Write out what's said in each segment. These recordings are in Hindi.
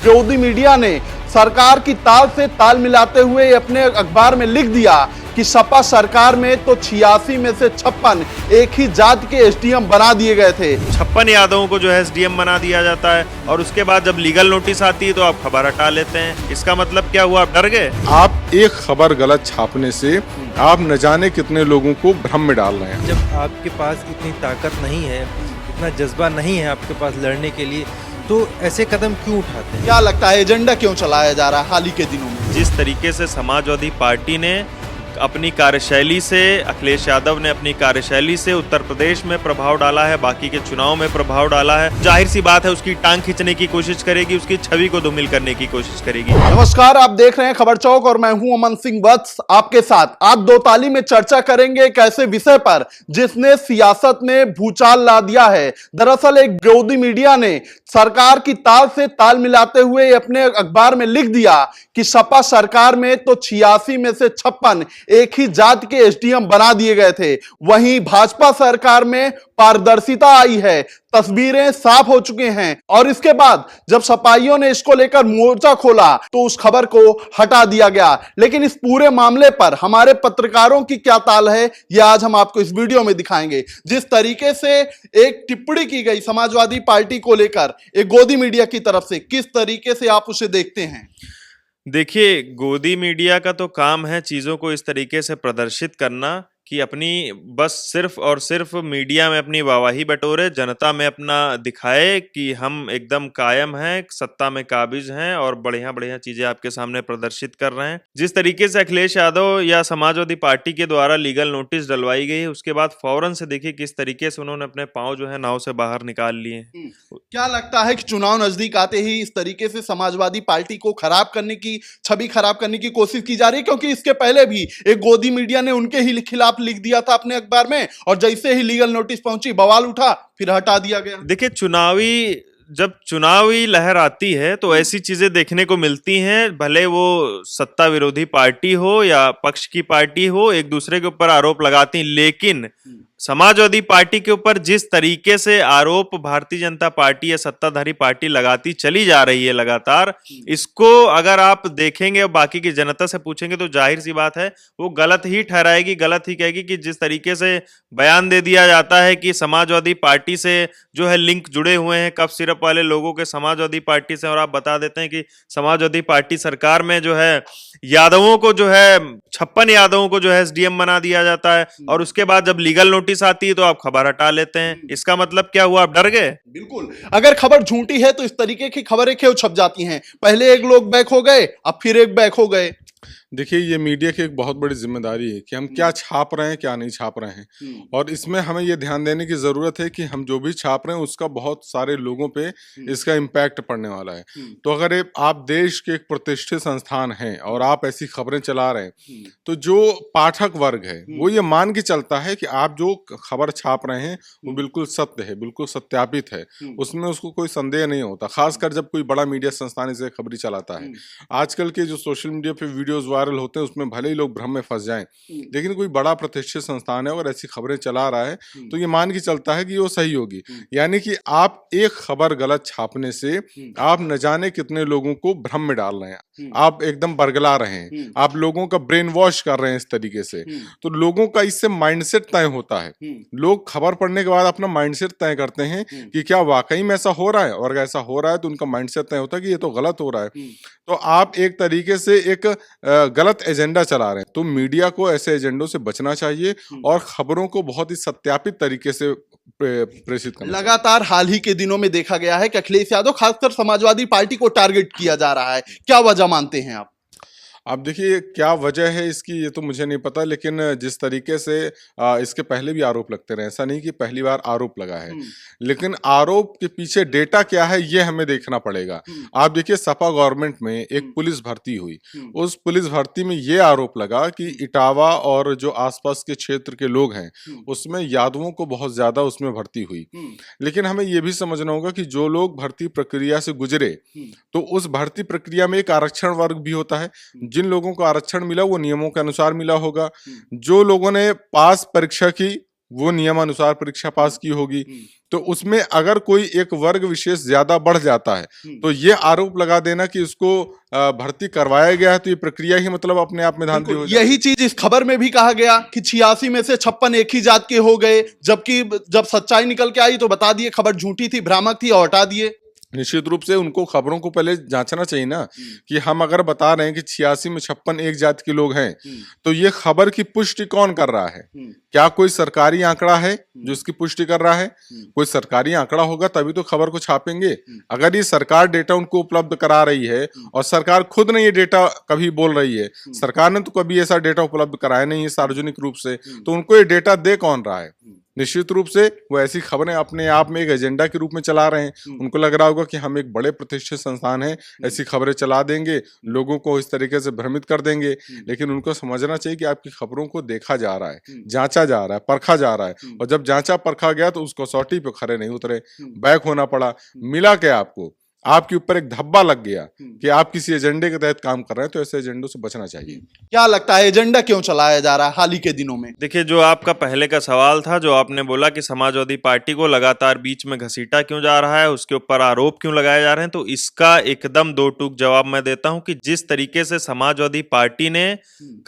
विरोधी मीडिया ने सरकार की ताल से ताल मिलाते हुए अपने अखबार में लिख दिया कि सपा सरकार में तो 86 में से 56 एक ही जात के एसडीएम बना दिए गए थे। 56 यादवों को जो है एसडीएम बना दिया जाता है और उसके बाद जब लीगल नोटिस आती है तो आप खबर हटा लेते हैं। इसका मतलब क्या हुआ, आप डर गए? आप एक खबर गलत छापने से आप न जाने कितने लोगों को भ्रम में डाल रहे हैं। जब आपके पास इतनी ताकत नहीं है, इतना जज्बा नहीं है आपके पास लड़ने के लिए, तो ऐसे कदम क्यों उठाते हैं? क्या लगता है एजेंडा क्यों चलाया जा रहा है हाल ही के दिनों में? जिस तरीके से समाजवादी पार्टी ने अपनी कार्यशैली से, अखिलेश यादव ने अपनी कार्यशैली से उत्तर प्रदेश में प्रभाव डाला है, बाकी के चुनाव में प्रभाव डाला है, जाहिर सी बात है उसकी टांग खींचने की कोशिश करेगी, उसकी छवि को धूमिल करने की कोशिश करेगी। नमस्कार, आप देख रहे हैं खबर चौक और मैं हूं अमन सिंह वत्स आपके साथ। आज दो ताली में चर्चा करेंगे एक ऐसे विषय पर जिसने सियासत में भूचाल ला दिया है। दरअसल एक विरोधी मीडिया ने सरकार की ताल से ताल मिलाते हुए अपने अखबार में लिख दिया कि सपा सरकार में तो 86 में से 56 एक ही जात के एसडीएम बना दिए गए थे। वहीं भाजपा सरकार में पारदर्शिता आई है, तस्वीरें साफ हो चुके हैं और इसके बाद जब सपाइयों ने इसको लेकर मोर्चा खोला तो उस खबर को हटा दिया गया। लेकिन इस पूरे मामले पर हमारे पत्रकारों की क्या ताल है, यह आज हम आपको इस वीडियो में दिखाएंगे। जिस तरीके से एक टिप्पणी की गई समाजवादी पार्टी को लेकर एक गोदी मीडिया की तरफ से, किस तरीके से आप उसे देखते हैं? देखिए, गोदी मीडिया का तो काम है चीज़ों को इस तरीके से प्रदर्शित करना कि अपनी बस सिर्फ और सिर्फ मीडिया में अपनी वाहवाही बटोरे, जनता में अपना दिखाए कि हम एकदम कायम हैं, सत्ता में काबिज हैं और बढ़िया बढ़िया चीज़ें आपके सामने प्रदर्शित कर रहे हैं। जिस तरीके से अखिलेश यादव या समाजवादी पार्टी के द्वारा लीगल नोटिस डलवाई गई है, उसके बाद फौरन से देखिए किस तरीके से उन्होंने अपने पाँव जो है नाव से बाहर निकाल लिए। क्या लगता है कि चुनाव नजदीक आते ही इस तरीके से समाजवादी पार्टी को खराब करने की, छवि खराब करने की कोशिश की जा रही है? क्योंकि इसके पहले भी एक गोदी मीडिया ने उनके ही खिलाफ लिख दिया था अपने अखबार में और जैसे ही लीगल नोटिस पहुंची बवाल उठा, फिर हटा दिया गया। देखिए, जब चुनावी लहर आती है तो ऐसी चीजें देखने को मिलती हैं, भले वो सत्ता विरोधी पार्टी हो या पक्ष की पार्टी हो, एक दूसरे के ऊपर आरोप लगाती, लेकिन समाजवादी पार्टी के ऊपर जिस तरीके से आरोप भारतीय जनता पार्टी या सत्ताधारी पार्टी लगाती चली जा रही है लगातार, इसको अगर आप देखेंगे और बाकी की जनता से पूछेंगे तो जाहिर सी बात है वो गलत ही ठहराएगी, गलत ही कहेगी कि जिस तरीके से बयान दे दिया जाता है कि समाजवादी पार्टी से जो है लिंक जुड़े हुए हैं कफ सिरप वाले लोगों के समाजवादी पार्टी से, और आप बता देते हैं कि समाजवादी पार्टी सरकार में जो है यादवों को जो है 56 यादवों को जो है एसडीएम बना दिया जाता है और उसके बाद जब लीगल नोटिस आती है तो आप खबर हटा लेते हैं। इसका मतलब क्या हुआ, आप डर गए? बिल्कुल, अगर खबर झूठी है तो इस तरीके की खबरें क्यों छप जाती हैं? पहले एक लोग बैक हो गए, अब फिर एक बैक हो गए। देखिए, ये मीडिया की एक बहुत बड़ी जिम्मेदारी है कि हम क्या छाप रहे हैं, क्या नहीं छाप रहे हैं। और इसमें हमें ये ध्यान देने की ज़रूरत है कि हम जो भी छाप रहे हैं उसका बहुत सारे लोगों पे इसका इम्पैक्ट पड़ने वाला है। तो अगर आप देश के एक प्रतिष्ठित संस्थान हैं और आप ऐसी खबरें चला रहे हैं तो जो पाठक वर्ग है वो ये मान के चलता है कि आप जो खबर छाप रहे हैं वो बिल्कुल सत्य है, बिल्कुल सत्यापित है, उसमें उसको कोई संदेह नहीं होता। खासकर जब कोई बड़ा मीडिया संस्थान इसे खबरी चलाता है। आजकल के जो सोशल मीडिया पे वीडियोज वायरल होते हैं उसमें भले ही लोग भ्रम में फंस जाएं, लेकिन कोई बड़ा प्रतिष्ठित संस्थान है और ऐसी खबरें चला रहा है तो ये मान के चलता है कि वो सही होगी। यानी कि आप एक खबर गलत छापने से आप न जाने कितने लोगों को भ्रम में डाल रहे हैं, आप एकदम बरगला रहे हैं, आप लोगों का ब्रेन वॉश कर रहे हैं इस तरीके से। तो लोगों का इससे माइंडसेट तय होता है। लोग खबर पढ़ने के बाद अपना माइंडसेट तय करते हैं कि क्या वाकई में ऐसा हो रहा है, और ऐसा हो रहा है तो उनका माइंडसेट तय होता है कि ये तो गलत हो रहा है। तो आप एक तरीके से एक गलत एजेंडा चला रहे हैं। तो मीडिया को ऐसे एजेंडों से बचना चाहिए और खबरों को बहुत ही सत्यापित तरीके से प्रेषित करना। लगातार हाल ही के दिनों में देखा गया है कि अखिलेश यादव खासकर समाजवादी पार्टी को टारगेट किया जा रहा है। क्या वजह मानते हैं आप? अब देखिए, क्या वजह है इसकी ये तो मुझे नहीं पता, लेकिन जिस तरीके से इसके पहले भी आरोप लगते रहे, ऐसा नहीं कि पहली बार आरोप लगा है, लेकिन आरोप के पीछे डेटा क्या है ये हमें देखना पड़ेगा। आप देखिए, सपा गवर्नमेंट में एक पुलिस भर्ती हुई, उस पुलिस भर्ती में ये आरोप लगा कि इटावा और जो आसपास के क्षेत्र के लोग हैं उसमें यादवों को बहुत ज्यादा उसमें भर्ती हुई। लेकिन हमें ये भी समझना होगा कि जो लोग भर्ती प्रक्रिया से गुजरे तो उस भर्ती प्रक्रिया में एक आरक्षण वर्ग भी होता है। जिन लोगों को आरक्षण मिला वो नियमों के अनुसार मिला होगा। जो लोगों ने पास परीक्षा की वो नियमानुसार परीक्षा पास की होगी, तो उसमें अगर कोई एक वर्ग विशेष ज्यादा बढ़ जाता है तो ये आरोप लगा देना कि उसको भर्ती करवाया गया है, तो ये प्रक्रिया ही मतलब अपने आप में धांधली हो जाती यही चीज इस खबर में भी कहा गया कि 86 में से 56 एक ही जात के हो गए, जबकि जब सच्चाई निकल के आई तो बता दिए खबर झूठी थी, भ्रामक थी और हटा दिए। निश्चित रूप से उनको खबरों को पहले जांचना चाहिए ना, कि हम अगर बता रहे हैं कि 86 में 56 एक जात के लोग हैं, तो ये खबर की पुष्टि कौन कर रहा है? क्या कोई सरकारी आंकड़ा है जो इसकी पुष्टि कर रहा है? कोई सरकारी आंकड़ा होगा तभी तो खबर को छापेंगे। अगर ये सरकार डेटा उनको उपलब्ध करा रही है और सरकार खुद ने ये डेटा कभी बोल रही है, सरकार ने तो कभी ऐसा डेटा उपलब्ध कराया नहीं है सार्वजनिक रूप से, तो उनको ये डेटा दे कौन रहा है? निश्चित रूप से वो ऐसी खबरें अपने आप में एक एजेंडा के रूप में चला रहे हैं। उनको लग रहा होगा कि हम एक बड़े प्रतिष्ठित संस्थान हैं, ऐसी खबरें चला देंगे, लोगों को इस तरीके से भ्रमित कर देंगे। लेकिन उनको समझना चाहिए कि आपकी खबरों को देखा जा रहा है, जांचा जा रहा है, परखा जा रहा है, और जब जांचा परखा गया तो उस कसौटी पे खरे नहीं उतरे, बैक होना पड़ा। मिला क्या आपको? आपके ऊपर एक धब्बा लग गया कि आप किसी एजेंडे के तहत काम कर रहे हैं, तो ऐसे एजेंडों से बचना चाहिए। क्या लगता है एजेंडा क्यों चलाया जा रहा है हाल ही के दिनों में? देखिए, जो आपका पहले का सवाल था, जो आपने बोला कि समाजवादी पार्टी को लगातार बीच में घसीटा क्यों जा रहा है, उसके ऊपर आरोप क्यों लगाए जा रहे हैं, तो इसका एकदम दो टूक जवाब मैं देता हूं कि जिस तरीके से समाजवादी पार्टी ने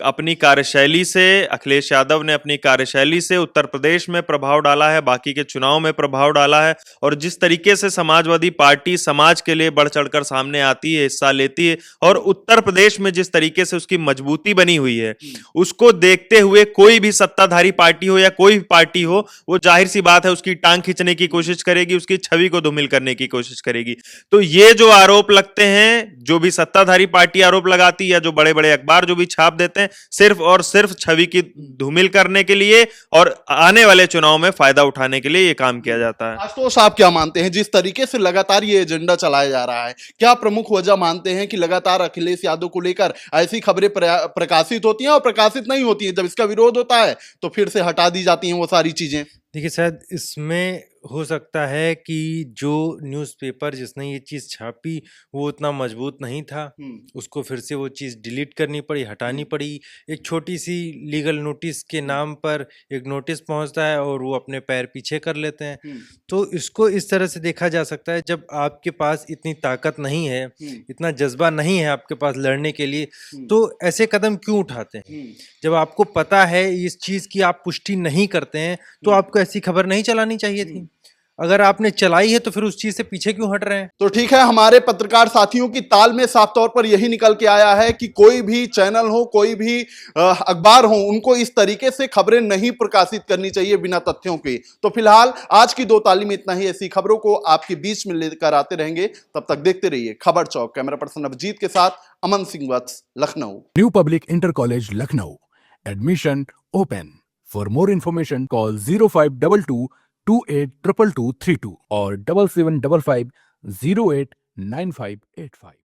अपनी कार्यशैली से, अखिलेश यादव ने अपनी कार्यशैली से उत्तर प्रदेश में प्रभाव डाला है, बाकी के चुनाव में प्रभाव डाला है, और जिस तरीके से समाजवादी पार्टी समाज के लिए बढ़ चढ़कर सामने आती है, हिस्सा लेती है, और उत्तर प्रदेश में जिस तरीके से उसकी मजबूती बनी हुई है, उसको देखते हुए कोई भी सत्ताधारी पार्टी हो या कोई भी पार्टी हो, वो जाहिर सी बात है उसकी टांग खींचने की कोशिश करेगी, उसकी छवि को धूमिल करने की कोशिश करेगी। तो ये जो आरोप लगते हैं, जो भी सत्ताधारी पार्टी आरोप लगाती है या जो बड़े बड़े अखबार जो भी छाप देते हैं, सिर्फ और सिर्फ छवि की धूमिल करने के लिए और आने वाले चुनाव में फायदा उठाने के लिए ये काम किया जाता है। आशुतोष, आप क्या मानते हैं जिस तरीके से लगातार ये एजेंडा चलाया जा रहा है, क्या प्रमुख वजह मानते हैं कि लगातार अखिलेश यादव को लेकर ऐसी खबरें प्रकाशित होती हैं और प्रकाशित नहीं होती हैं, जब इसका विरोध होता है तो फिर से हटा दी जाती हैं वो सारी चीजें? देखिए, शायद इसमें हो सकता है कि जो न्यूज़पेपर जिसने ये चीज़ छापी वो उतना मजबूत नहीं था, उसको फिर से वो चीज़ डिलीट करनी पड़ी, हटानी पड़ी। एक छोटी सी लीगल नोटिस के नाम पर एक नोटिस पहुंचता है और वो अपने पैर पीछे कर लेते हैं। तो इसको इस तरह से देखा जा सकता है, जब आपके पास इतनी ताकत नहीं है, इतना जज्बा नहीं है आपके पास लड़ने के लिए, तो ऐसे कदम क्यों उठाते हैं? जब आपको पता है इस चीज़ की आप पुष्टि नहीं करते हैं, तो आपको ऐसी खबर नहीं चलानी चाहिए थी। अगर आपने चलाई है तो फिर उस चीज से पीछे क्यों हट रहे हैं? तो ठीक है, हमारे पत्रकार साथियों की ताल में साफ तौर पर यही निकल के आया है कि कोई भी चैनल हो, कोई भी अखबार हो, उनको इस तरीके से खबरें नहीं प्रकाशित करनी चाहिए बिना तथ्यों के। तो फिलहाल आज की दो ताली में इतना ही। ऐसी खबरों को आपके बीच में लेकर आते रहेंगे, तब तक देखते रहिए खबर चौक। कैमरा पर्सन अभिजीत के साथ Aman Singh Vats, Lucknow. New public inter college Lucknow, admission open. For more information call 0522 282232 और 7755 089585।